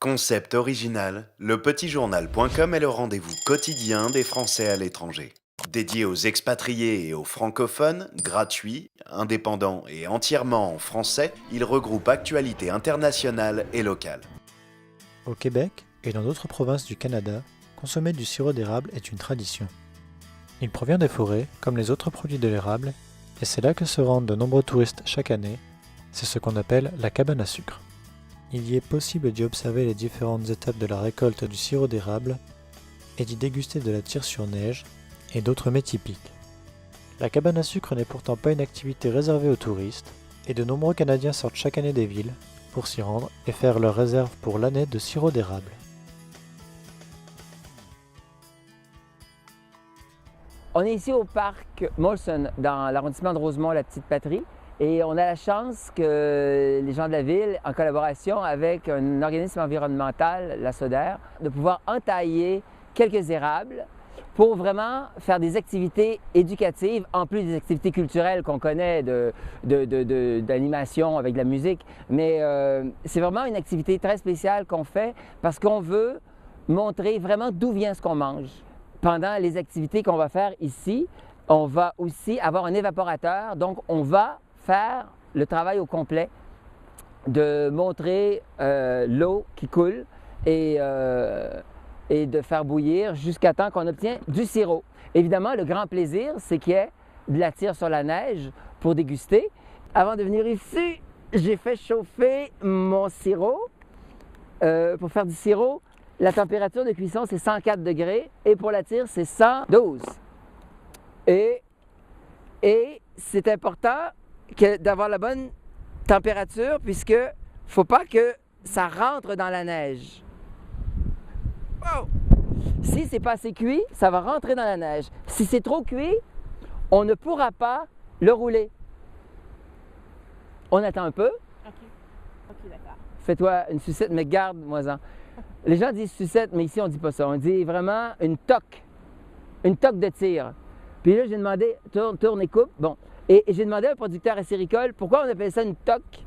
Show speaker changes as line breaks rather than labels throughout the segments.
Concept original, lepetitjournal.com est le rendez-vous quotidien des Français à l'étranger. Dédié aux expatriés et aux francophones, gratuit, indépendant et entièrement en français, il regroupe actualités internationales et locales.
Au Québec et dans d'autres provinces du Canada, consommer du sirop d'érable est une tradition. Il provient des forêts, comme les autres produits de l'érable, et c'est là que se rendent de nombreux touristes chaque année. C'est ce qu'on appelle la cabane à sucre. Il y est possible d'y observer les différentes étapes de la récolte du sirop d'érable et d'y déguster de la tire sur neige et d'autres mets typiques. La cabane à sucre n'est pourtant pas une activité réservée aux touristes, et de nombreux Canadiens sortent chaque année des villes pour s'y rendre et faire leur réserve pour l'année de sirop d'érable.
On est ici au parc Molson, dans l'arrondissement de Rosemont, la Petite Patrie, et on a la chance que les gens de la ville, en collaboration avec un organisme environnemental, la SODER, de pouvoir entailler quelques érables pour vraiment faire des activités éducatives, en plus des activités culturelles qu'on connaît d'animation avec de la musique. Mais c'est vraiment une activité très spéciale qu'on fait parce qu'on veut montrer vraiment d'où vient ce qu'on mange. Pendant les activités qu'on va faire ici, on va aussi avoir un évaporateur, donc on va faire le travail au complet de montrer l'eau qui coule et de faire bouillir jusqu'à temps qu'on obtient du sirop. Évidemment, le grand plaisir, c'est qu'il y ait de la tire sur la neige pour déguster. Avant de venir ici, j'ai fait chauffer mon sirop. Pour faire du sirop, la température de cuisson, c'est 104 degrés et pour la tire, c'est 112. Et c'est important d'avoir la bonne température puisque faut pas que ça rentre dans la neige. Wow! Si c'est pas assez cuit, ça va rentrer dans la neige. Si c'est trop cuit, on ne pourra pas le rouler. On attend un peu.
OK, d'accord.
Fais-toi une sucette, mais garde-moi-en. Les gens disent sucette, mais ici, on ne dit pas ça. On dit vraiment une toque de tire. Puis là, j'ai demandé, tourne et coupe. Bon. Et j'ai demandé à un producteur acéricole pourquoi on appelle ça une toque.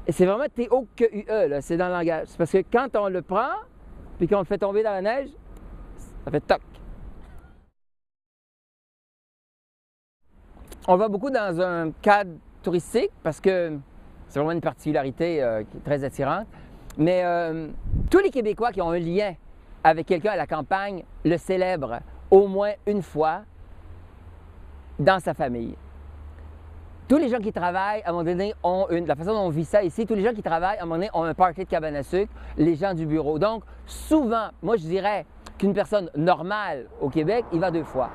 Et c'est vraiment T-O-Q-U-E, là, c'est dans le langage. C'est parce que quand on le prend, puis qu'on le fait tomber dans la neige, ça fait toc. On va beaucoup dans un cadre touristique parce que c'est vraiment une particularité qui est très attirante. Mais tous les Québécois qui ont un lien avec quelqu'un à la campagne le célèbrent au moins une fois dans sa famille. Tous les gens qui travaillent, à un moment donné, la façon dont on vit ça ici, tous les gens qui travaillent, à un moment donné, ont un party de cabane à sucre, les gens du bureau. Donc, souvent, moi, je dirais qu'une personne normale au Québec, il va 2 fois.